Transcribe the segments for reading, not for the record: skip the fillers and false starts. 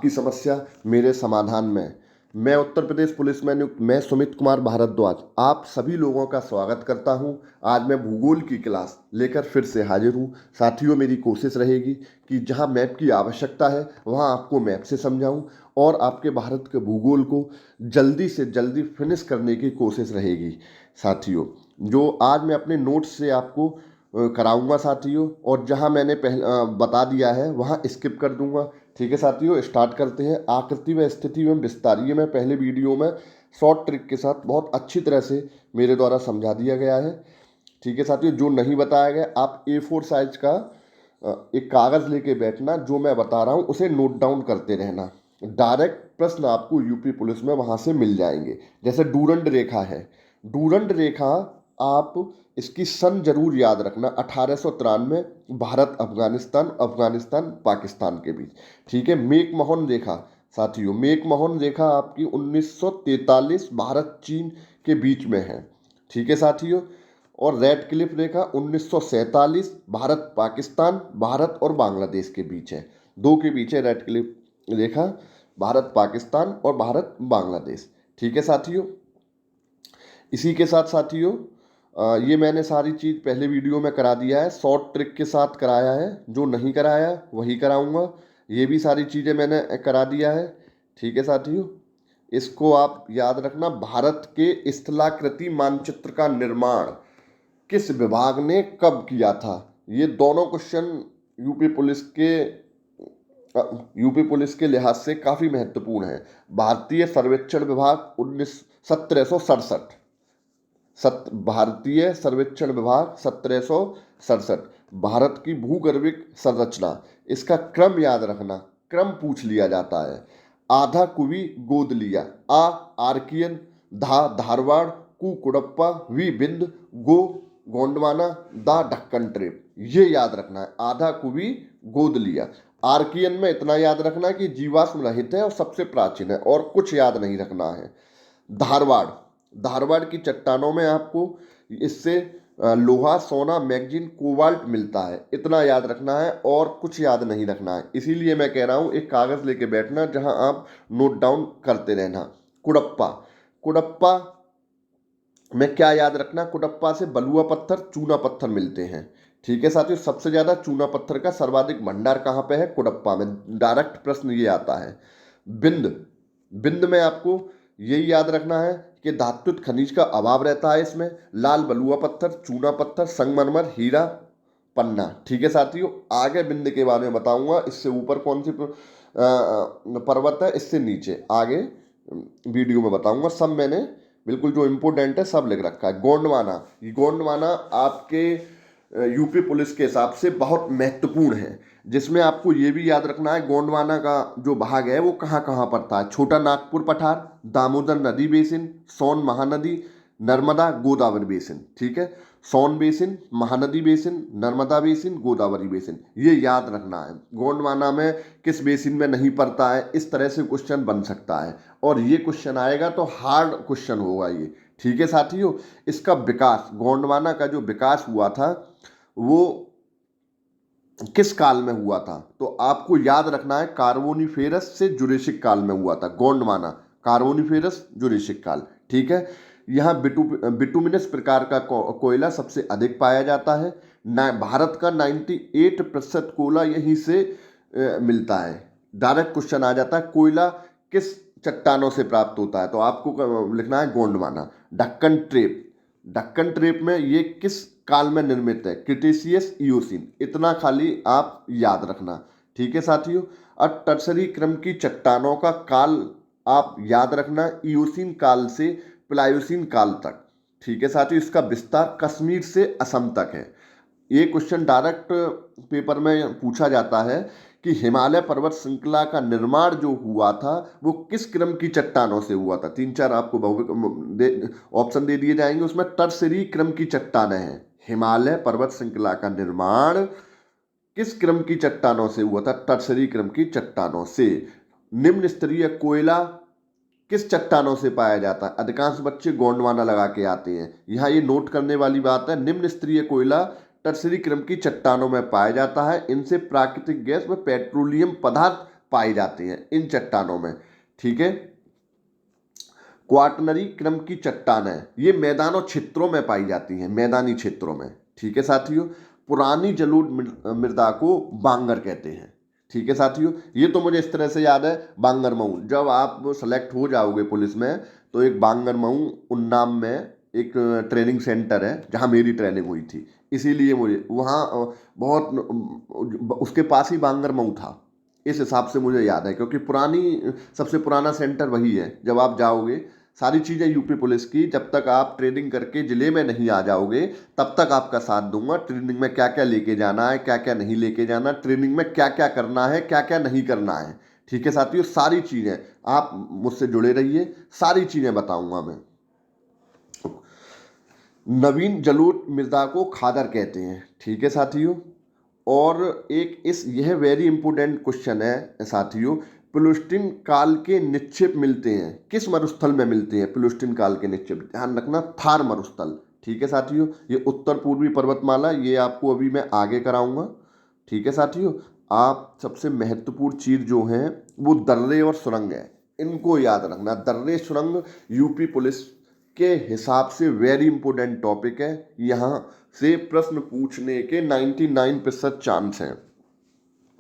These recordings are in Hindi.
आपकी समस्या मेरे समाधान में। मैं उत्तर प्रदेश पुलिस में नियुक्त मैं सुमित कुमार भारद्वाज आप सभी लोगों का स्वागत करता हूं। आज मैं भूगोल की क्लास लेकर फिर से हाजिर हूं। साथियों, मेरी कोशिश रहेगी कि जहां मैप की आवश्यकता है वहां आपको मैप से समझाऊं और आपके भारत के भूगोल को जल्दी से जल्दी फिनिश करने की कोशिश रहेगी। साथियों, जो आज मैं अपने नोट्स से आपको कराऊंगा साथियों, और जहां मैंने बता दिया है वहां स्किप कर दूंगा। ठीक है साथियों, स्टार्ट करते हैं। आकृति व स्थिति एवं विस्तार, ये मैं पहले वीडियो में शॉर्ट ट्रिक के साथ बहुत अच्छी तरह से मेरे द्वारा समझा दिया गया है। ठीक है साथियों, जो नहीं बताया गया आप A4 साइज का एक कागज़ लेके बैठना, जो मैं बता रहा हूँ उसे नोट डाउन करते रहना। डायरेक्ट प्रश्न आपको यूपी पुलिस में वहाँ से मिल जाएंगे। जैसे डूरंड रेखा है, डूरंड रेखा आप इसकी सन जरूर याद रखना, 1893, भारत अफगानिस्तान, अफगानिस्तान पाकिस्तान के बीच। ठीक है। मेकमोहन रेखा साथियों, मेकमोहन रेखा आपकी 1943 भारत चीन के बीच में है। ठीक है साथियों। और रेड क्लिफ रेखा 1947 भारत पाकिस्तान, भारत और बांग्लादेश के बीच है। दो के बीच है रेड क्लिफ रेखा, भारत पाकिस्तान और भारत बांग्लादेश। ठीक है साथियों। इसी के साथ साथियों, ये मैंने सारी चीज़ पहले वीडियो में करा दिया है, शॉर्ट ट्रिक के साथ कराया है। जो नहीं कराया वही कराऊंगा। ये भी सारी चीज़ें मैंने करा दिया है। ठीक है साथियों, इसको आप याद रखना। भारत के स्थलाकृति मानचित्र का निर्माण किस विभाग ने कब किया था? ये दोनों क्वेश्चन यूपी पुलिस के लिहाज से काफ़ी महत्वपूर्ण है। भारतीय सर्वेक्षण विभाग 1767, भारतीय सर्वेक्षण विभाग 1767। भारत की भूगर्भिक संरचना, इसका क्रम याद रखना, क्रम पूछ लिया जाता है। आधा कुवी गोद लिया, आ आर्कियन, धा धारवाड़, कु कुड़प्पा, वी बिंद, गो गोंडवाना, दा ढक्कन ट्रिप। ये याद रखना है। आधा कुवी गोद लिया। आर्कियन में इतना याद रखना है कि जीवाश्म रहित है और सबसे प्राचीन है, और कुछ याद नहीं रखना है। धारवाड़, धारवाड़ की चट्टानों में आपको इससे लोहा, सोना, मैग्नीज, कोबाल्ट मिलता है, इतना याद रखना है और कुछ याद नहीं रखना है। इसीलिए मैं कह रहा हूँ एक कागज़ लेके बैठना जहां आप नोट डाउन करते रहना। कुड़प्पा, कुड़प्पा में क्या याद रखना? कुड़प्पा से बलुआ पत्थर, चूना पत्थर मिलते हैं। ठीक है साथियों, सबसे ज़्यादा चूना पत्थर का सर्वाधिक भंडार कहाँ पे है? कुड़प्पा में। डायरेक्ट प्रश्न ये आता है। बिंद, बिंद में आपको यही याद रखना है कि धात्विक खनिज का अभाव रहता है इसमें। लाल बलुआ पत्थर, चूना पत्थर, संगमरमर, हीरा, पन्ना। ठीक है साथियों, आगे बिंद के बारे में बताऊंगा। इससे ऊपर कौन सी पर्वत है, इससे नीचे आगे वीडियो में बताऊंगा। सब मैंने बिल्कुल जो इम्पोर्टेंट है सब लिख रखा है। गोंडवाना, गोंडवाना आपके यूपी पुलिस के हिसाब से बहुत महत्वपूर्ण है, जिसमें आपको ये भी याद रखना है गोंडवाना का जो भाग है वो कहाँ कहाँ पड़ता है। छोटा नागपुर पठार, दामोदर नदी बेसिन, सोन महानदी, नर्मदा गोदावरी बेसिन। ठीक है, Son basin, Mahanadi basin, Narmada basin, Godavari basin, ये याद रखना है। गोंडवाना में किस बेसिन में नहीं पड़ता है, इस तरह से क्वेश्चन बन सकता है, और ये क्वेश्चन आएगा तो हार्ड क्वेश्चन होगा ये। ठीक है साथियों, इसका विकास, गोंडवाना का जो विकास हुआ था वो किस काल में हुआ था? तो आपको याद रखना है कार्बोनिफेरस से जुरेसिक काल में हुआ था गोंडवाना। कार्बोनिफेरस जुरेसिक काल। ठीक है। यहाँ बिटुमिनस प्रकार का कोयला सबसे अधिक पाया जाता है। भारत का 98% कोयला यहीं से मिलता है। डायरेक्ट क्वेश्चन आ जाता है कोयला किस चट्टानों से प्राप्त होता है, तो आपको लिखना है गोंडवाना। ढक्कन ट्रेप, ढक्कन ट्रेप में ये किस काल में निर्मित है? Cretaceous Eocene. इतना खाली आप याद रखना। ठीक है साथियों। अब टर्सरी क्रम की चट्टानों का काल आप याद रखना, इयोसीन काल से प्लायोसीन काल तक। ठीक है साथियों, इसका विस्तार कश्मीर से असम तक है। ये क्वेश्चन डायरेक्ट पेपर में पूछा जाता है कि हिमालय पर्वत श्रृंखला का निर्माण जो हुआ था वो किस क्रम की चट्टानों से हुआ था। 3-4 आपको ऑप्शन दे दिए जाएंगे, उसमें टर्सरी क्रम की चट्टानें हैं। हिमालय पर्वत श्रृंखला का निर्माण किस क्रम की चट्टानों से हुआ था? टर्सरी क्रम की चट्टानों से। निम्न स्तरीय कोयला किस चट्टानों से पाया जाता है? अधिकांश बच्चे गोंडवाना लगा के आते हैं, यहाँ ये नोट करने वाली बात है। निम्न स्तरीय कोयला टर्सरी क्रम की चट्टानों में पाया जाता है। इनसे प्राकृतिक गैस व पेट्रोलियम पदार्थ पाए जाते हैं इन चट्टानों में। ठीक है, क्वाटरनरी क्रम की चट्टानें ये मैदानों क्षेत्रों में पाई जाती हैं, मैदानी क्षेत्रों में। ठीक है साथियों, पुरानी जलोढ़ मृदा को बांगर कहते हैं। ठीक है साथियों, ये तो मुझे इस तरह से याद है, बांगरमऊ। जब आप सेलेक्ट हो जाओगे पुलिस में तो एक बांगरमऊ उन्नाव में एक ट्रेनिंग सेंटर है जहाँ मेरी ट्रेनिंग हुई थी, इसीलिए मुझे वहाँ बहुत उसके पास ही बांगरमऊ था, इस हिसाब से मुझे याद है, क्योंकि पुरानी सबसे पुराना सेंटर वही है। जब आप जाओगे सारी चीज़ें यूपी पुलिस की, जब तक आप ट्रेनिंग करके ज़िले में नहीं आ जाओगे तब तक आपका साथ दूंगा। ट्रेनिंग में क्या क्या लेके जाना है, क्या क्या नहीं लेके जाना, ट्रेनिंग में क्या क्या करना है, क्या क्या नहीं करना है। ठीक है साथियों, सारी चीज़ें आप मुझसे जुड़े रहिए, सारी चीज़ें बताऊंगा मैं। नवीन जलोढ़ मृदा को खादर कहते हैं। ठीक है साथियों, और एक यह वेरी इंपॉर्टेंट क्वेश्चन है साथियों, प्लूस्टिन काल के निक्षेप मिलते हैं किस मरुस्थल में मिलते हैं? प्लूस्टिन काल के निक्षेप, ध्यान रखना, थार मरुस्थल। ठीक है साथियों, ये उत्तर पूर्वी पर्वतमाला, ये आपको अभी मैं आगे कराऊंगा। ठीक है साथियों, आप सबसे महत्वपूर्ण चीज़ जो है वो दर्रे और सुरंग है, इनको याद रखना। दर्रे सुरंग यूपी पुलिस के हिसाब से वेरी इंपॉर्टेंट टॉपिक है, यहाँ से प्रश्न पूछने के 99% चांस हैं।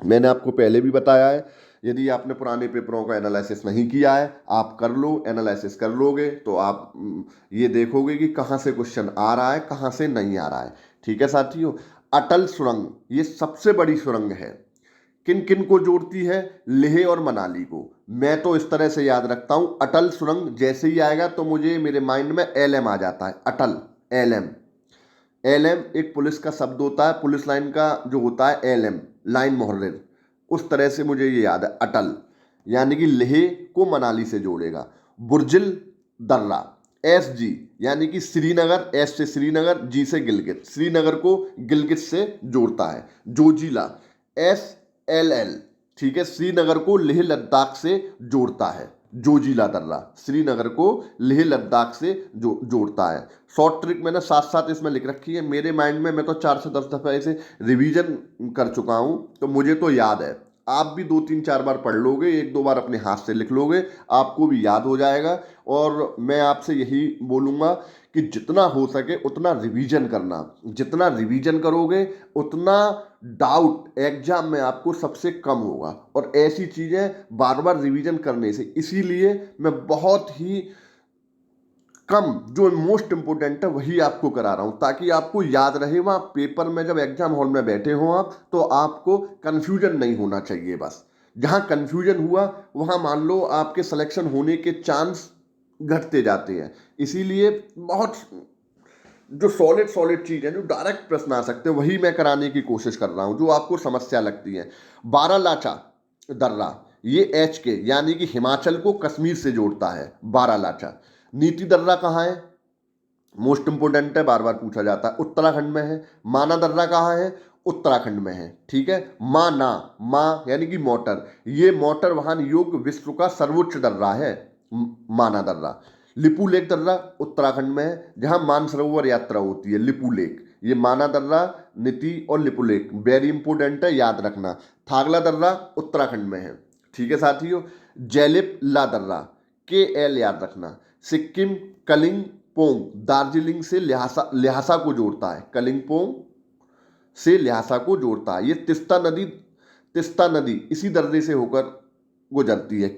मैंने आपको पहले भी बताया है, यदि आपने पुराने पेपरों का एनालिसिस नहीं किया है आप कर लो, एनालिसिस कर लोगे तो आप ये देखोगे कि कहाँ से क्वेश्चन आ रहा है, कहाँ से नहीं आ रहा है। ठीक है साथियों, अटल सुरंग ये सबसे बड़ी सुरंग है, किन किन को जोड़ती है? लेह और मनाली को। मैं तो इस तरह से याद रखता हूं, अटल सुरंग जैसे ही आएगा तो मुझे मेरे माइंड में एलएम आ जाता है, अटल, एलएम। एलएम एक पुलिस का शब्द होता है, पुलिस लाइन का जो होता है एलएम, लाइन मुहर्रिर, उस तरह से मुझे ये याद है, अटल, यानी कि लेह को मनाली से जोड़ेगा। बुर्जिल दर्रा, एस जी, यानी कि श्रीनगर, एस से श्रीनगर, जी से गिलगित, श्रीनगर को गिलगित से जोड़ता है। जोजिला, एस एल एल, ठीक है, श्रीनगर को लेह लद्दाख से जोड़ता है। जोजिला दर्रा श्रीनगर को लेह लद्दाख से जोड़ता है। शॉर्ट ट्रिक मैंने साथ साथ इसमें लिख रखी है, मेरे माइंड में मैं तो 4 से 10 दफ़ा इसे रिवीजन कर चुका हूँ, तो मुझे तो याद है। आप भी 2-3-4 बार पढ़ लोगे, 1-2 बार अपने हाथ से लिख लोगे, आपको भी याद हो जाएगा। और मैं आपसे यही बोलूँगा कि जितना हो सके उतना रिवीजन करना, जितना रिवीजन करोगे उतना डाउट एग्जाम में आपको सबसे कम होगा। और ऐसी चीज़ें बार बार रिवीजन करने से, इसीलिए मैं बहुत ही कम जो मोस्ट इम्पोर्टेंट है वही आपको करा रहा हूँ, ताकि आपको याद रहे। वहाँ पेपर में जब एग्जाम हॉल में बैठे हो आप, तो आपको कन्फ्यूजन नहीं होना चाहिए। बस जहाँ कन्फ्यूजन हुआ वहाँ मान लो आपके सिलेक्शन होने के चांस घटते जाते हैं। इसीलिए बहुत जो सॉलिड चीज़ है, जो डायरेक्ट प्रश्न आ सकते हैं, वही मैं कराने की कोशिश कर रहा हूँ, जो आपको समस्या लगती है। बारालाचा दर्रा, ये एच के यानी कि हिमाचल को कश्मीर से जोड़ता है, बारालाचा। नीति दर्रा कहाँ है? मोस्ट इंपोर्टेंट है, बार बार पूछा जाता है, उत्तराखंड में है। माना दर्रा कहाँ है? उत्तराखंड में है। ठीक है, माना, माँ यानी कि मोटर, ये मोटर वाहन योग्य विश्व का सर्वोच्च दर्रा है, माना दर्रा। लिपू लेक दर्रा उत्तराखंड में है, जहाँ मानसरोवर यात्रा होती है, लिपू लेक। ये माना दर्रा, नीति और लिपू लेक वेरी इंपॉर्टेंट है, याद रखना। थागला दर्रा उत्तराखंड में है। ठीक है साथियों, जैलिप ला दर्रा, के एल याद रखना। सिक्किम कलिंगपोंग दार्जिलिंग से ल्हासा को जोड़ता है, कलिंगपोंग से ल्हासा को जोड़ता है। ये तिस्ता नदी इसी दर्रे से होकर गुजरती है।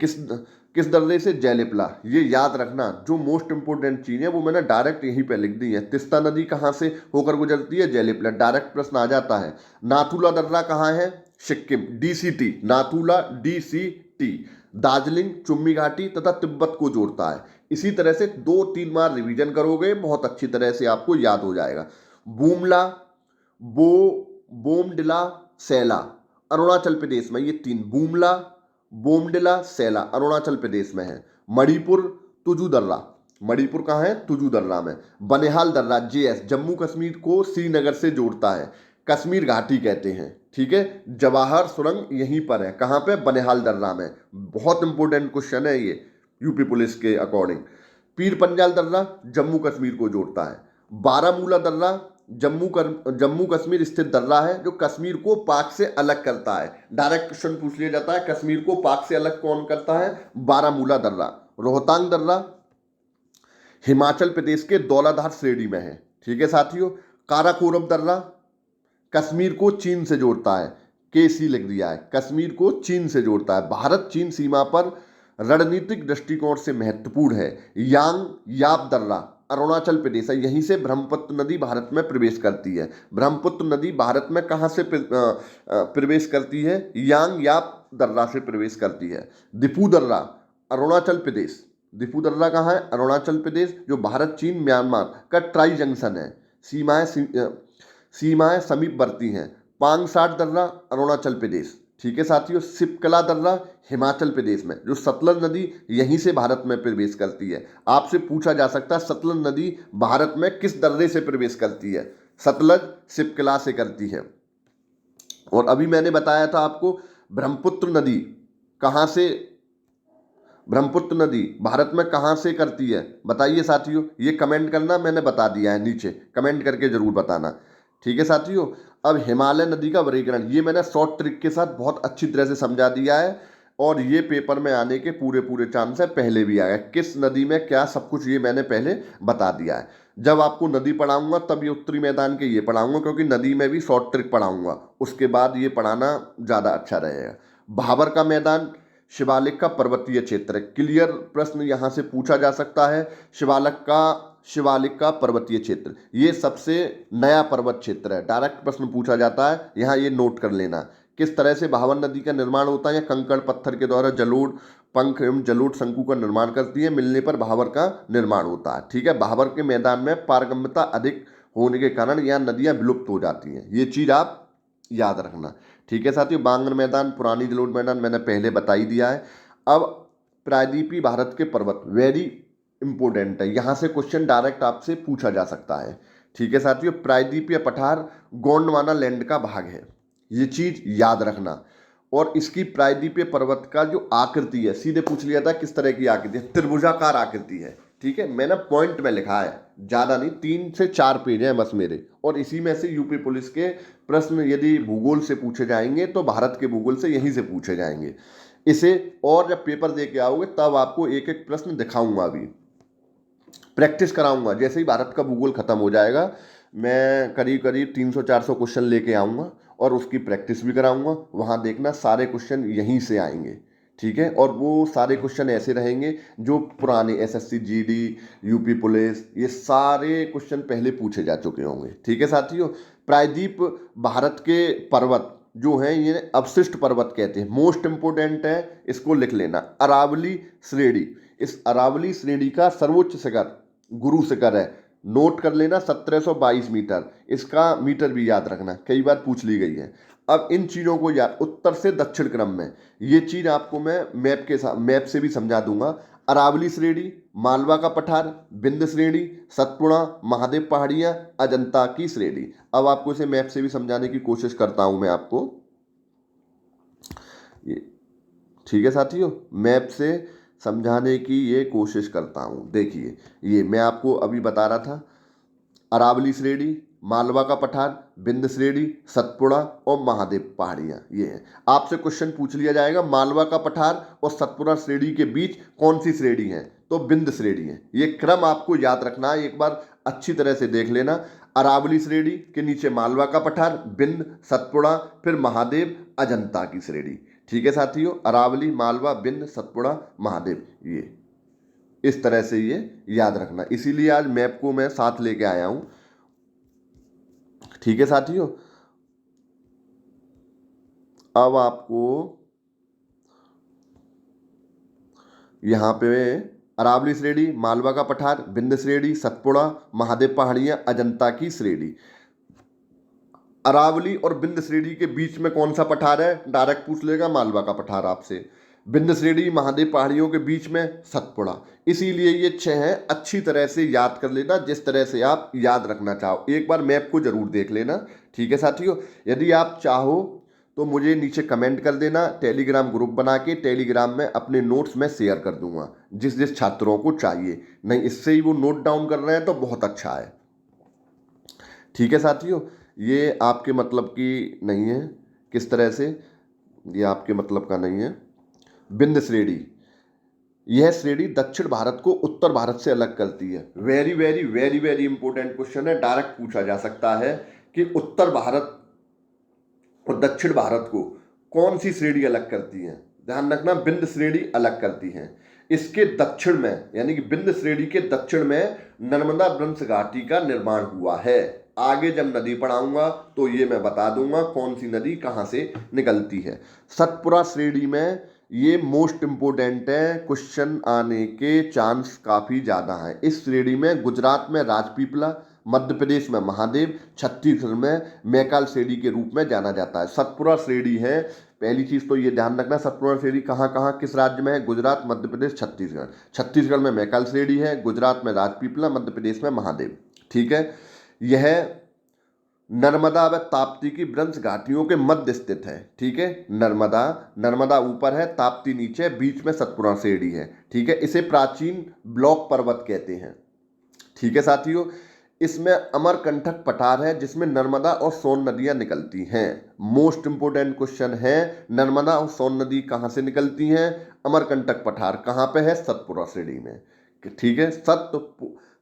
किस दर्रे से? जैलिपला। ये याद रखना, जो मोस्ट इंपोर्टेंट चीज़ है वो मैंने डायरेक्ट यहीं पे लिख दी है। तिस्ता नदी कहाँ से होकर गुजरती है? जैलिपला। डायरेक्ट प्रश्न आ जाता है। नाथुला दर्रा कहाँ है? सिक्किम, DCT, नाथुला DCT दार्जिलिंग, चुम्मी घाटी तथा तिब्बत को जोड़ता है। इसी तरह से 2-3 बार रिवीजन करोगे, बहुत अच्छी तरह से आपको याद हो जाएगा। बूमला, बोमडिला, सैला अरुणाचल प्रदेश में, ये 3, बूमला, बोमडिला, सैला अरुणाचल प्रदेश में है। मणिपुर, तुजू दर्रा, मणिपुर कहाँ है? तुजू दर्रा में। बनिहाल दर्रा, JS, जम्मू कश्मीर को श्रीनगर से जोड़ता है, कश्मीर घाटी कहते हैं। ठीक है, जवाहर सुरंग यहीं पर है, कहाँ पे? बनिहाल दर्रा में। बहुत इंपॉर्टेंट क्वेश्चन है ये यूपी पुलिस के अकॉर्डिंग। पीर पंजाल दर्रा जम्मू कश्मीर को जोड़ता है। बारामूला दर्रा जम्मू कश्मीर स्थित दर्रा है जो कश्मीर को पाक से अलग करता है। डायरेक्ट क्वेश्चन पूछ लिया जाता है, कश्मीर को पाक से अलग कौन करता है? बारामूला दर्रा। रोहतांग दर्रा हिमाचल प्रदेश के धौलाधार श्रेणी में है। ठीक है साथियों। काराकोरम दर्रा कश्मीर को चीन से जोड़ता है। केसी लिख दिया है, कश्मीर को चीन से जोड़ता है। भारत चीन सीमा पर रणनीतिक दृष्टिकोण से महत्वपूर्ण है। यांग याप दर्रा अरुणाचल प्रदेश है, यहीं से ब्रह्मपुत्र नदी भारत में प्रवेश करती है। ब्रह्मपुत्र नदी भारत में कहाँ से प्रवेश करती है? यांग याप दर्रा से प्रवेश करती है। दिफू दर्रा अरुणाचल प्रदेश, दिफू दर्रा कहाँ है? अरुणाचल प्रदेश, जो भारत चीन म्यांमार का ट्राई जंक्शन है। सीमाएं समीपवर्ती हैं। पांगसाट दर्रा अरुणाचल प्रदेश। ठीक है साथियों। सिपकला दर्रा हिमाचल प्रदेश में, जो सतलज नदी यहीं से भारत में प्रवेश करती है। आपसे पूछा जा सकता है सतलज नदी भारत में किस दर्रे से प्रवेश करती है? सतलज सिपकला से करती है। और अभी मैंने बताया था आपको ब्रह्मपुत्र नदी कहाँ से, ब्रह्मपुत्र नदी भारत में कहाँ से करती है? बताइए साथियों, ये कमेंट करना, मैंने बता दिया है, नीचे कमेंट करके जरूर बताना। ठीक है साथियों। अब हिमालय नदी का वर्गीकरण, ये मैंने शॉर्ट ट्रिक के साथ बहुत अच्छी तरह से समझा दिया है और ये पेपर में आने के पूरे चांस है, पहले भी आया। किस नदी में क्या सब कुछ ये मैंने पहले बता दिया है। जब आपको नदी पढ़ाऊंगा तब ये उत्तरी मैदान के ये पढ़ाऊंगा, क्योंकि नदी में भी शॉर्ट ट्रिक पढ़ाऊंगा, उसके बाद ये पढ़ाना ज़्यादा अच्छा रहेगा। भाबर का मैदान शिवालिक का पर्वतीय क्षेत्र है। क्लियर प्रश्न यहाँ से पूछा जा सकता है। शिवालिक का पर्वतीय क्षेत्र, ये सबसे नया पर्वत क्षेत्र है। डायरेक्ट प्रश्न पूछा जाता है, यहाँ ये नोट कर लेना। किस तरह से भाबर नदी का निर्माण होता है? या कंकड़ पत्थर के द्वारा जलोढ़ पंख एवं जलोढ़ शंकु का निर्माण करती है, मिलने पर भाबर का निर्माण होता है। ठीक है। भाबर के मैदान में पारगम्यता अधिक होने के कारण यहाँ नदियाँ विलुप्त हो जाती हैं, ये चीज़ आप याद रखना। ठीक है साथियों। बांगर मैदान पुरानी जलोढ़ मैदान मैंने पहले बता ही दिया है। अब प्रायद्वीपीय भारत के पर्वत, वेरी इंपॉर्टेंट है, यहाँ से क्वेश्चन डायरेक्ट आपसे पूछा जा सकता है। ठीक है साथियों। प्रायद्वीपीय पठार गोंडवाना लैंड का भाग है, ये चीज याद रखना। और इसकी प्रायद्वीपीय पर्वत का जो आकृति है, सीधे पूछ लिया था किस तरह की आकृति है? त्रिभुजाकार आकृति है। ठीक है। मैंने पॉइंट में लिखा है, ज़्यादा नहीं, 3 से 4 पेज हैं बस मेरे। और इसी में से यूपी पुलिस के प्रश्न यदि भूगोल से पूछे जाएंगे तो भारत के भूगोल से यहीं से पूछे जाएंगे। इसे और जब पेपर दे के आओगे तब आपको एक एक प्रश्न दिखाऊंगा, अभी प्रैक्टिस कराऊंगा। जैसे ही भारत का भूगोल खत्म हो जाएगा मैं करीब 300-400 क्वेश्चन लेके आऊँगा और उसकी प्रैक्टिस भी कराऊंगा। वहाँ देखना सारे क्वेश्चन यहीं से आएंगे। ठीक है। और वो सारे क्वेश्चन ऐसे रहेंगे जो पुराने एसएससी जीडी यूपी पुलिस, ये सारे क्वेश्चन पहले पूछे जा चुके होंगे। ठीक है साथियों। प्रायद्वीप भारत के पर्वत जो हैं ये अवशिष्ट पर्वत कहते हैं, मोस्ट इंपोर्टेंट है, इसको लिख लेना। अरावली श्रेणी, इस अरावली श्रेणी का सर्वोच्च शिखर गुरु शिखर है, नोट कर लेना, 1722 मीटर। इसका मीटर भी याद रखना, कई बार पूछ ली गई है। अब इन चीज़ों को याद, उत्तर से दक्षिण क्रम में, ये चीज़ आपको मैं मैप के साथ, मैप से भी समझा दूंगा। अरावली श्रेणी, मालवा का पठार, विंध्य श्रेणी, सतपुड़ा, महादेव पहाड़ियाँ, अजंता की श्रेणी। अब आपको इसे मैप से भी समझाने की कोशिश करता हूँ मैं आपको ये। ठीक है साथियों। मैप से समझाने की ये कोशिश करता हूँ। देखिए ये मैं आपको अभी बता रहा था, अरावली श्रेणी, मालवा का पठार, विंध्य श्रेणी, सतपुड़ा और महादेव पहाड़ियाँ, ये हैं। आपसे क्वेश्चन पूछ लिया जाएगा मालवा का पठार और सतपुड़ा श्रेणी के बीच कौन सी श्रेणी है? तो विंध्य श्रेणी है। ये क्रम आपको याद रखना है, एक बार अच्छी तरह से देख लेना। अरावली श्रेणी के नीचे मालवा का पठार, विंध्य, सतपुड़ा, फिर महादेव, अजंता की श्रेणी। ठीक है साथियों। अरावली, मालवा, विंध्य, सतपुड़ा, महादेव, ये इस तरह से ये याद रखना। इसीलिए आज मैप को मैं साथ लेके आया हूं। ठीक है साथियों। अब आपको यहां पे अरावली श्रेणी, मालवा का पठार, विंध्य श्रेणी, सतपुड़ा, महादेव पहाड़ियां, अजंता की श्रेणी। अरावली और विंध्य श्रेणी के बीच में कौन सा पठार है? डायरेक्ट पूछ लेगा मालवा का पठार आपसे। विंध्य श्रेणी, महादेव पहाड़ियों के बीच में सतपुड़ा। इसीलिए ये 6 हैं, अच्छी तरह से याद कर लेना, जिस तरह से आप याद रखना चाहो। एक बार मैप को जरूर देख लेना। ठीक है साथियों। यदि आप चाहो तो मुझे नीचे कमेंट कर देना, टेलीग्राम ग्रुप बना के टेलीग्राम में अपने नोट्स में शेयर कर दूंगा जिस जिस छात्रों को चाहिए। नहीं, इससे ही वो नोट डाउन कर रहे हैं तो बहुत अच्छा है। ठीक है साथियों, ये आपके मतलब की नहीं है। किस तरह से, ये आपके मतलब का नहीं है। विंध्य श्रेणी, यह श्रेणी दक्षिण भारत को उत्तर भारत से अलग करती है। Very very very very important question है, डायरेक्ट पूछा जा सकता है कि उत्तर भारत और दक्षिण भारत को कौन सी श्रेणी अलग करती है। ध्यान रखना, विंध्य श्रेणी अलग करती है। इसके दक्षिण में, यानी कि विंध्य श्रेणी के दक्षिण में नर्मदा ब्रह्मस घाटी का निर्माण हुआ है। आगे जब नदी पढ़ाऊंगा तो ये मैं बता दूंगा कौन सी नदी कहां से निकलती है। सतपुड़ा श्रेणी में ये मोस्ट इंपोर्टेंट है, क्वेश्चन आने के चांस काफी ज्यादा है। इस श्रेणी में गुजरात में राजपीपला, मध्य प्रदेश में महादेव, छत्तीसगढ़ में मैकाल श्रेणी के रूप में जाना जाता है। सतपुड़ा श्रेणी है, पहली चीज तो ये ध्यान रखना, सतपुड़ा श्रेणी कहाँ कहाँ किस राज्य में है। गुजरात, मध्य प्रदेश, छत्तीसगढ़। छत्तीसगढ़ में मैकाल श्रेणी है, गुजरात में राजपीपला, मध्य प्रदेश में महादेव। ठीक है, यह नर्मदा व ताप्ती की ब्रह्मस घाटियों के मध्य स्थित है। ठीक है, नर्मदा ऊपर है, ताप्ती नीचे, बीच में सतपुड़ा श्रेणी है। ठीक है, इसे प्राचीन ब्लॉक पर्वत कहते हैं। ठीक है साथियों, इसमें अमरकंटक पठार है जिसमें नर्मदा और सोन नदियां निकलती हैं। मोस्ट इंपोर्टेंट क्वेश्चन है, नर्मदा और सोन नदी कहां से निकलती हैं। अमरकंटक पठार कहां पे है, सतपुड़ा श्रेणी में। ठीक है,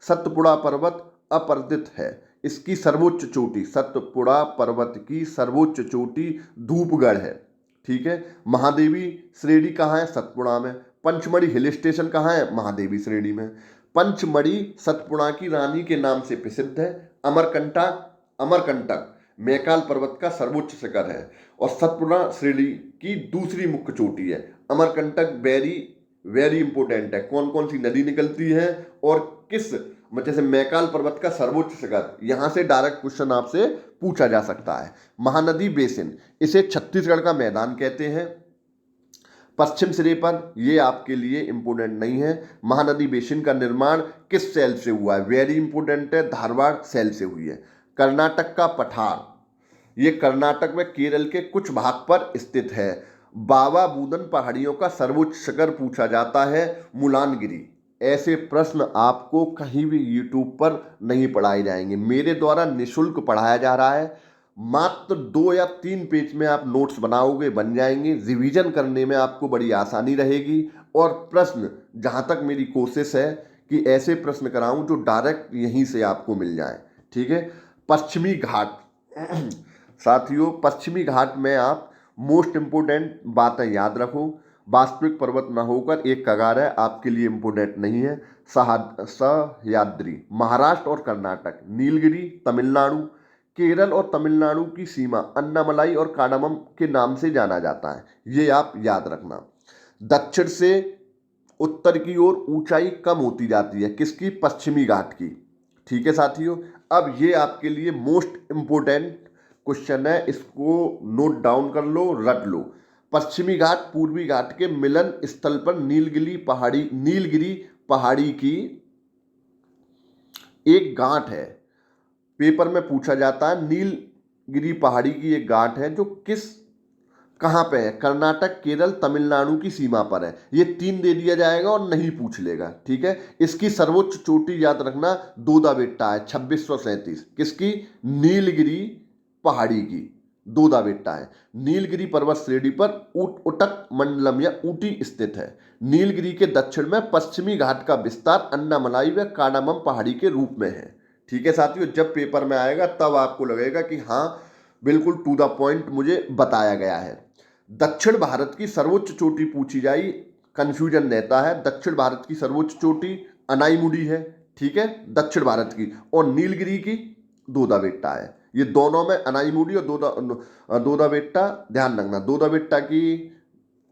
सतपुड़ा पर्वत अपरदित है। इसकी सर्वोच्च चोटी, सतपुड़ा पर्वत की सर्वोच्च चोटी धूपगढ़ है। ठीक है, महादेवी श्रेणी कहाँ है, सतपुड़ा में। पंचमढ़ी हिल स्टेशन कहाँ है, महादेवी श्रेणी में। पंचमढ़ी सतपुड़ा की रानी के नाम से प्रसिद्ध है। अमरकंटक मैकाल पर्वत का सर्वोच्च शिखर है और सतपुड़ा श्रेणी की दूसरी मुख्य चोटी है। अमरकंटक वेरी वेरी इंपोर्टेंट है, कौन कौन सी नदी निकलती है और किस, जैसे मैकाल पर्वत का सर्वोच्च शिखर, यहां से डायरेक्ट क्वेश्चन आपसे पूछा जा सकता है। महानदी बेसिन, इसे छत्तीसगढ़ का मैदान कहते हैं। पश्चिम सिरे पर, ये आपके लिए इंपोर्टेंट नहीं है। महानदी बेसिन का निर्माण किस सेल से हुआ है, वेरी इंपोर्टेंट है, धारवाड़ सेल से हुई है। कर्नाटक का पठार, ये कर्नाटक व केरल के कुछ भाग पर स्थित है। बाबा बूदन पहाड़ियों का सर्वोच्च शिखर पूछा जाता है, मुलानगिरी। ऐसे प्रश्न आपको कहीं भी यूट्यूब पर नहीं पढ़ाए जाएंगे, मेरे द्वारा निःशुल्क पढ़ाया जा रहा है। मात्र 2 या 3 पेज में आप नोट्स बनाओगे, बन जाएंगे। रिवीजन करने में आपको बड़ी आसानी रहेगी और प्रश्न, जहां तक मेरी कोशिश है कि ऐसे प्रश्न कराऊं जो डायरेक्ट यहीं से आपको मिल जाए। ठीक है, पश्चिमी घाट साथियों, पश्चिमी घाट में आप मोस्ट इंपोर्टेंट बातें याद रखो। वास्तविक पर्वत न होकर एक कगार है, आपके लिए इंपोर्टेंट नहीं है। सह्याद्री, महाराष्ट्र और कर्नाटक। नीलगिरी तमिलनाडु, केरल और तमिलनाडु की सीमा अन्नामलाई और काडामम के नाम से जाना जाता है, ये आप याद रखना। दक्षिण से उत्तर की ओर ऊंचाई कम होती जाती है, किसकी, पश्चिमी घाट की। ठीक है साथियों, अब ये आपके लिए मोस्ट इंपोर्टेंट क्वेश्चन है, इसको नोट डाउन कर लो, रट लो। पश्चिमी घाट पूर्वी घाट के मिलन स्थल पर नीलगिरी पहाड़ी की एक गांठ है। पेपर में पूछा जाता है, नीलगिरी पहाड़ी की एक गांठ है जो कहां पे है, कर्नाटक, केरल, तमिलनाडु की सीमा पर है। ये 3 दे दिया जाएगा और नहीं पूछ लेगा। ठीक है, इसकी सर्वोच्च चोटी याद रखना, दोदा बेट्टा है, 2637। किसकी, नीलगिरी पहाड़ी की दोदा बेट्टा है। नीलगिरी पर्वत श्रेणी पर उटक मंडलम या ऊटी स्थित है। नीलगिरी के दक्षिण में पश्चिमी घाट का विस्तार अन्नामलाई व काडामम पहाड़ी के रूप में है। ठीक है साथियों, जब पेपर में आएगा तब आपको लगेगा कि हाँ बिल्कुल टू द पॉइंट मुझे बताया गया है। दक्षिण भारत की सर्वोच्च चोटी पूछी जाए, कंफ्यूजन रहता है। दक्षिण भारत की सर्वोच्च चोटी अनाईमुडी है। ठीक है, दक्षिण भारत की, और नीलगिरी की दोदा बेट्टा है। ये दोनों में अनाईमुडी और दोदा बेट्टा ध्यान रखना। दोदा बेट्टा की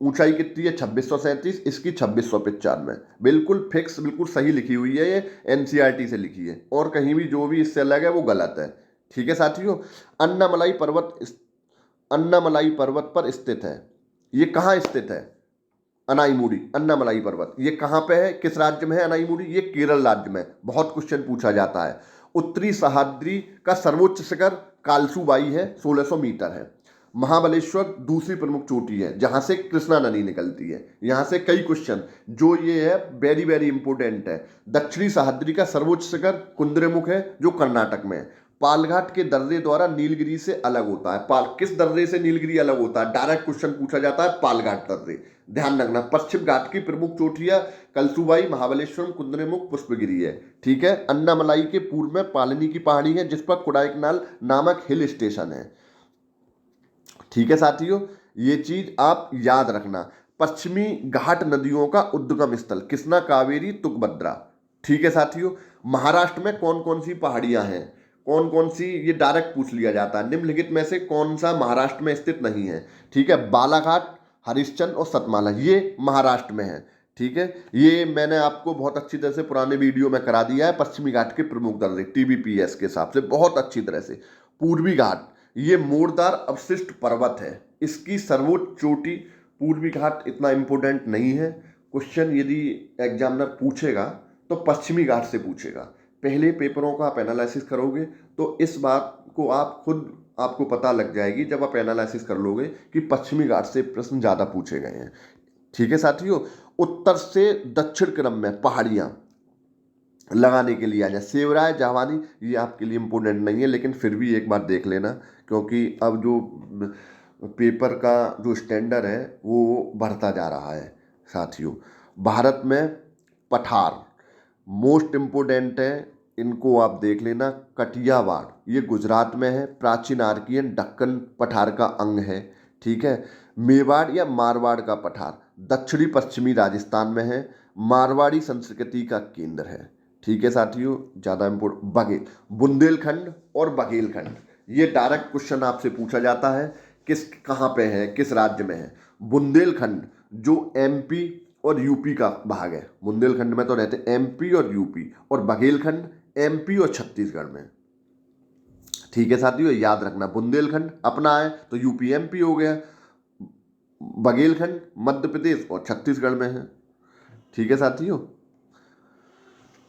ऊंचाई कितनी है, 2637, इसकी 2695। बिल्कुल फिक्स, बिल्कुल सही लिखी हुई है, ये एनसीईआरटी से लिखी है, और कहीं भी जो भी इससे अलग है वो गलत है। ठीक है साथियों, अन्नामलाई पर्वत पर स्थित है। ये कहाँ स्थित है, अनाईमुडी, अन्नामलाई पर्वत, ये कहाँ पे है, किस राज्य में है अनाईमुडी, ये केरल राज्य में। बहुत क्वेश्चन पूछा जाता है। उत्तरी सह्याद्री का सर्वोच्च शिखर कालसूबाई है, 1600 मीटर है। महाबलेश्वर दूसरी प्रमुख चोटी है जहां से कृष्णा नदी निकलती है। यहां से कई क्वेश्चन जो ये है वेरी वेरी इंपोर्टेंट है। दक्षिणी सह्याद्री का सर्वोच्च शिखर कुद्रेमुख है जो कर्नाटक में है। पालघाट के दर्रे द्वारा नीलगिरी से अलग होता है। किस दर्रे से नीलगिरी अलग होता है? डायरेक्ट क्वेश्चन पूछा जाता है, पालघाट दर्रे। ध्यान रखना। पश्चिम घाट की प्रमुख चोटियां कलसुबाई, महाबलेश्वरम, कुद्रेमुख, पुष्पगिरी है। ठीक है। अन्नामलाई के पूर्व में पालनी की पहाड़ी है जिस पर कोडाइकनाल नामक हिल स्टेशन है। ठीक है साथियों, ये चीज आप याद रखना। पश्चिमी घाट नदियों का उद्गम स्थल कृष्णा, कावेरी, तुंगभद्रा। ठीक है साथियों। महाराष्ट्र में कौन कौन सी पहाड़ियां हैं, कौन कौन सी, ये डायरेक्ट पूछ लिया जाता है। निम्नलिखित में से कौन सा महाराष्ट्र में स्थित नहीं है? ठीक है। बालाघाट, हरिश्चंद्र और सतमाला, ये महाराष्ट्र में है। ठीक है। ये मैंने आपको बहुत अच्छी तरह से पुराने वीडियो में करा दिया है। पश्चिमी घाट के प्रमुख दर्रे TBPS के हिसाब से बहुत अच्छी तरह से। पूर्वी घाट, ये मोड़दार अवशिष्ट पर्वत है, इसकी सर्वोच्च चोटी पूर्वी घाट। इतना इंपॉर्टेंट नहीं है। क्वेश्चन यदि एग्जामिनर पूछेगा तो पश्चिमी घाट से पूछेगा। पहले पेपरों का आप एनालिसिस करोगे तो इस बात को आप खुद आपको पता लग जाएगी जब आप एनालिसिस कर लोगे कि पश्चिमी घाट से प्रश्न ज़्यादा पूछे गए हैं। ठीक है साथियों। उत्तर से दक्षिण क्रम में पहाड़ियाँ लगाने के लिए आ जाए। सेवराय, जावानी, ये आपके लिए इम्पोर्टेंट नहीं है, लेकिन फिर भी एक बार देख लेना, क्योंकि अब जो पेपर का जो स्टैंडर्ड है वो बढ़ता जा रहा है साथियों। भारत में पठार मोस्ट इम्पोर्टेंट है, इनको आप देख लेना। कटियावाड़, ये गुजरात में है, प्राचीन आर्कियन दक्कन पठार का अंग है। ठीक है। मेवाड़ या मारवाड़ का पठार दक्षिणी पश्चिमी राजस्थान में है, मारवाड़ी संस्कृति का केंद्र है। ठीक है साथियों। ज़्यादा इम्पोर्टेंट बघेल, बुंदेलखंड और बघेलखंड, ये डायरेक्ट क्वेश्चन आपसे पूछा जाता है। किस कहाँ पे है, किस राज्य में है? बुंदेलखंड जो MP और UP का भाग है। बुंदेलखंड में तो रहते MP और UP, और बघेलखंड MP और छत्तीसगढ़ में। ठीक है साथियों, याद रखना। बुंदेलखंड अपना है तो UP MP हो गया, बघेलखंड मध्य प्रदेश और छत्तीसगढ़ में है। ठीक है साथियों।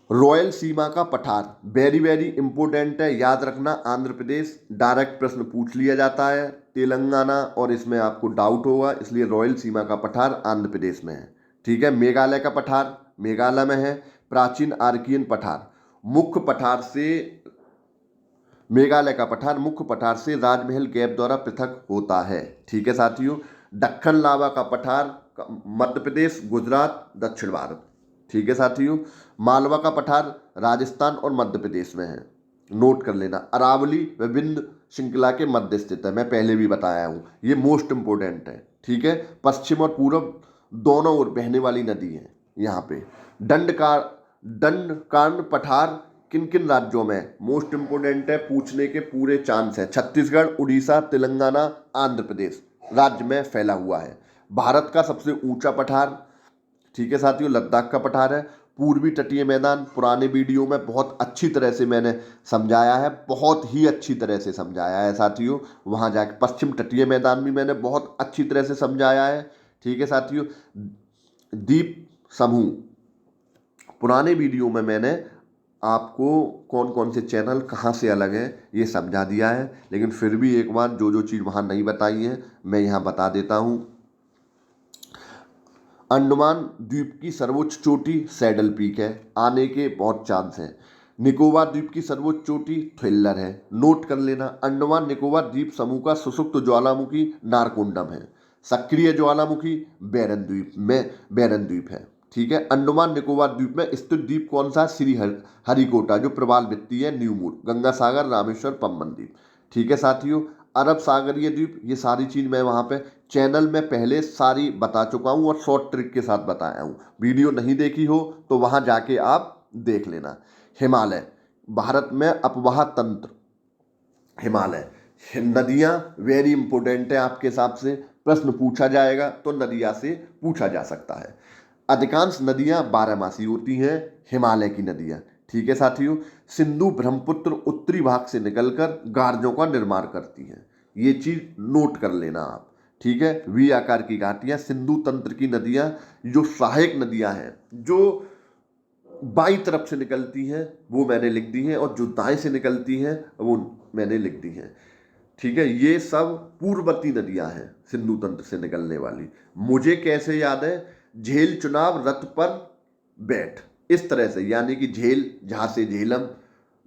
रॉयल सीमा का पठार वेरी वेरी इंपॉर्टेंट है, याद रखना। आंध्र प्रदेश, डायरेक्ट प्रश्न पूछ लिया जाता है। तेलंगाना और इसमें आपको डाउट होगा, इसलिए रॉयल सीमा का पठार आंध्र प्रदेश में है। ठीक है। मेघालय का पठार मेघालय में है। प्राचीन आर्कियन पठार मुख्य पठार से, मेघालय का पठार मुख्य पठार से राजमहल गैप द्वारा पृथक होता है। ठीक है साथियों। दक्कन लावा का पठार मध्य प्रदेश, गुजरात, दक्षिण भारत। ठीक है साथियों। मालवा का पठार राजस्थान और मध्य प्रदेश में है, नोट कर लेना। अरावली व विंध्य श्रृंखला के मध्य स्थित है, मैं पहले भी बताया हूँ, ये मोस्ट इंपोर्टेंट है। ठीक है। पश्चिम और पूर्व दोनों ओर बहने वाली नदी है यहाँ पे। दंडकारण्य पठार किन किन राज्यों में? मोस्ट इंपोर्टेंट है, पूछने के पूरे चांस है। छत्तीसगढ़, उड़ीसा, तेलंगाना, आंध्र प्रदेश राज्य में फैला हुआ है। भारत का सबसे ऊंचा पठार, ठीक है साथियों, लद्दाख का पठार है। पूर्वी तटीय मैदान पुराने वीडियो में बहुत अच्छी तरह से मैंने समझाया है, बहुत ही अच्छी तरह से समझाया है साथियों। वहाँ जाके पश्चिम तटीय मैदान भी मैंने बहुत अच्छी तरह से समझाया है। ठीक है साथियों। द्वीप समूह पुराने वीडियो में मैंने आपको कौन कौन से चैनल कहाँ से अलग हैं ये समझा दिया है, लेकिन फिर भी एक बार जो जो चीज़ वहाँ नहीं बताई है मैं यहाँ बता देता हूँ। अंडमान द्वीप की सर्वोच्च चोटी सैडल पीक है, आने के बहुत चांस हैं। निकोबार द्वीप की सर्वोच्च चोटी थ्रिल्लर है, नोट कर लेना। अंडमान निकोबार द्वीप समूह का सुषुप्त ज्वालामुखी नारकोंडम है। सक्रिय ज्वालामुखी बैरन द्वीप है। ठीक है। अंडमान निकोबार द्वीप में स्थित द्वीप कौन सा? श्री हरिकोटा, जो प्रवाल भित्ति है, न्यूमूर, गंगा सागर, रामेश्वर, पम्बन द्वीप। ठीक है साथियों। अरब सागरीय द्वीप, ये सारी चीज़ मैं वहाँ पे चैनल में पहले सारी बता चुका हूँ और शॉर्ट ट्रिक के साथ बताया हूँ। वीडियो नहीं देखी हो तो वहाँ जाके आप देख लेना। हिमालय, भारत में अपवाह तंत्र हिमालय। नदियाँ वेरी इंपॉर्टेंट है, आपके हिसाब से प्रश्न पूछा जाएगा तो नदिया से पूछा जा सकता है। अधिकांश नदियाँ 12मासी होती हैं, हिमालय की नदियाँ। ठीक है साथियों। सिंधु ब्रह्मपुत्र उत्तरी भाग से निकलकर गार्जों का निर्माण करती हैं, ये चीज़ नोट कर लेना आप। ठीक है। वी आकार की घाटियाँ सिंधु तंत्र की नदियाँ, जो सहायक नदियाँ हैं जो बाईं तरफ से निकलती हैं वो मैंने लिख दी हैं, और जो दाएं से निकलती हैं वो मैंने लिख दी हैं। ठीक है। ये सब पूर्ववर्ती नदियां हैं सिंधु तंत्र से निकलने वाली। मुझे कैसे याद है? झेल चुनाव रथ पर बैठ, इस तरह से, यानी कि झेल जहाँ से झेलम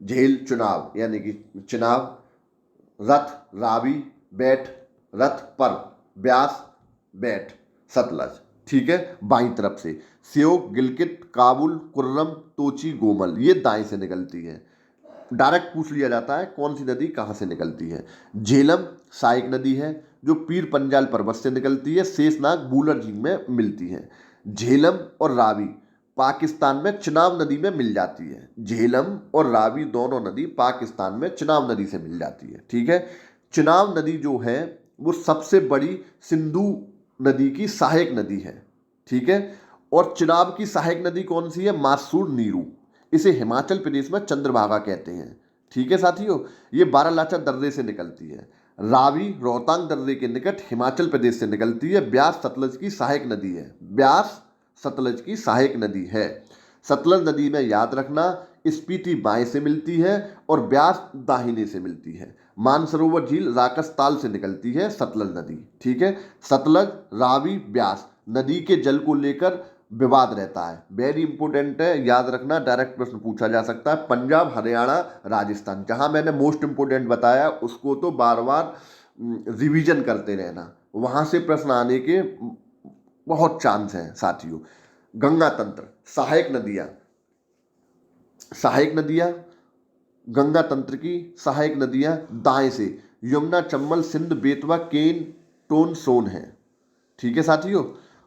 झेल चुनाव यानी कि चुनाव, रथ रावी बैठ, रथ पर ब्यास बैठ सतलज, ठीक है, बाईं तरफ से। श्योक गिलगित काबुल कुर्रम तोची गोमल, ये दाएं से निकलती है। डायरेक्ट पूछ लिया जाता है कौन सी नदी कहाँ से निकलती है। झेलम सहायक नदी है जो पीर पंजाल पर्वत से निकलती है, शेषनाग बूलर झील में मिलती है। झेलम और रावी पाकिस्तान में चिनाब नदी में मिल जाती है। झेलम और रावी दोनों नदी पाकिस्तान में चिनाब नदी से मिल जाती है, ठीक है। चिनाब नदी जो है वो सबसे बड़ी सिंधु नदी की सहायक नदी है, ठीक है। और चिनाब की सहायक नदी कौन सी है? मासूर नीरू, इसे हिमाचल प्रदेश में चंद्रभागा कहते हैं, ठीक है साथियों। ये बारालाचा दर्रे से निकलती है। रावी रोहतांग दर्रे के निकट हिमाचल प्रदेश से निकलती है। ब्यास सतलज की सहायक नदी है, ब्यास सतलज की सहायक नदी है। सतलज नदी में याद रखना स्पीति बाएं से मिलती है और ब्यास दाहिने से मिलती है। मानसरोवर झील राकसताल से निकलती है सतलज नदी, ठीक है। सतलज रावी ब्यास नदी के जल को लेकर विवाद रहता है, वेरी इंपॉर्टेंट है, याद रखना, डायरेक्ट प्रश्न पूछा जा सकता है। पंजाब हरियाणा राजस्थान, जहां मैंने मोस्ट इंपॉर्टेंट बताया उसको तो बार बार रिवीजन करते रहना, वहां से प्रश्न आने के बहुत चांस हैं साथियों। गंगा तंत्र सहायक नदियां, सहायक नदियां गंगा तंत्र की सहायक नदियां दाएं से यमुना चंबल सिंध बेतवा केन टोन सोन है, ठीक है साथियों।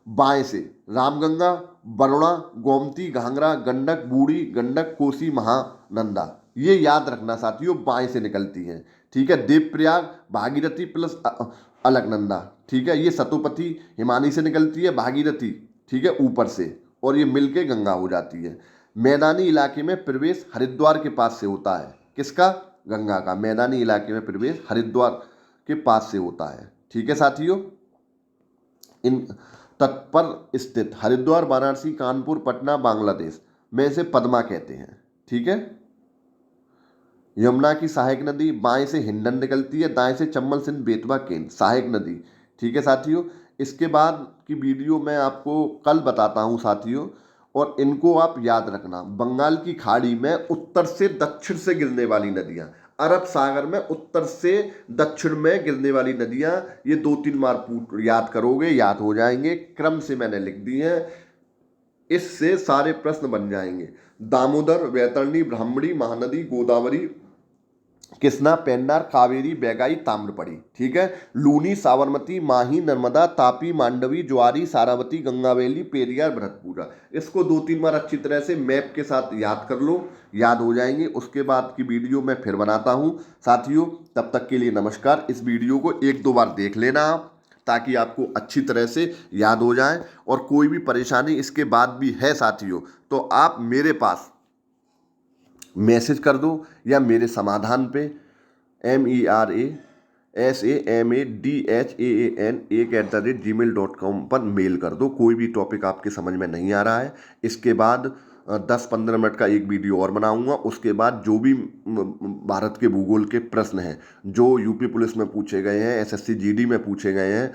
बाएं से रामगंगा वरुणा गोमती घाघरा गंडक बूढ़ी गंडक कोसी महानंदा, ये याद रखना साथियों, बाएं से निकलती है, ठीक है। देवप्रयाग भागीरथी प्लस अलकनंदा, ठीक है, ये सतोपति हिमानी से निकलती है, भागीरथी, ठीक है, ऊपर से, और ये मिलके गंगा हो जाती है। मैदानी इलाके में प्रवेश हरिद्वार के पास से होता है, किसका? गंगा का। मैदानी इलाके में प्रवेश हरिद्वार के पास से होता है, ठीक है साथियों। इन तट पर स्थित हरिद्वार वाराणसी कानपुर पटना बांग्लादेश में इसे पद्मा कहते हैं, ठीक है। यमुना की सहायक नदी बाएं से हिंडन निकलती है, दाएं से चंबल सिंध बेतवा केन सहायक नदी, ठीक है साथियों। इसके बाद की वीडियो मैं आपको कल बताता हूं साथियों, और इनको आप याद रखना। बंगाल की खाड़ी में उत्तर से दक्षिण से गिरने वाली नदियां, अरब सागर में उत्तर से दक्षिण में गिरने वाली नदियां, ये 2-3 बार याद करोगे, याद हो जाएंगे, क्रम से मैंने लिख दी है, इससे सारे प्रश्न बन जाएंगे। दामोदर वैतरणी ब्राह्मणी महानदी गोदावरी कृष्णा पेन्नार कावेरी बैगाई ताम्रपड़ी, ठीक है। लूनी साबरमती माही नर्मदा तापी मांडवी ज्वारी सारावती गंगावेली पेरियार भरतपुरा, इसको 2-3 बार अच्छी तरह से मैप के साथ याद कर लो, याद हो जाएंगे। उसके बाद की वीडियो मैं फिर बनाता हूँ साथियों, तब तक के लिए नमस्कार। इस वीडियो को 1-2 बार देख लेना आप, ताकि आपको अच्छी तरह से याद हो जाए। और कोई भी परेशानी इसके बाद भी है साथियों, तो आप मेरे पास मैसेज कर दो या मेरे समाधान पे MERASAMADHAAN1@gmail.com पर मेल कर दो। कोई भी टॉपिक आपके समझ में नहीं आ रहा है, इसके बाद 10-15 मिनट का एक वीडियो और बनाऊंगा। उसके बाद जो भी भारत के भूगोल के प्रश्न हैं, जो यूपी पुलिस में पूछे गए हैं, SSC GD में पूछे गए हैं,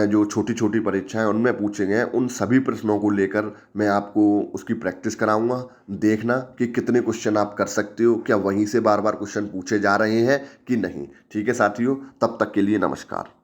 जो छोटी छोटी परीक्षाएं उनमें पूछे गए हैं, उन सभी प्रश्नों को लेकर मैं आपको उसकी प्रैक्टिस कराऊंगा। देखना कि कितने क्वेश्चन आप कर सकते हो, क्या वहीं से बार बार क्वेश्चन पूछे जा रहे हैं कि नहीं, ठीक है साथियों। तब तक के लिए नमस्कार।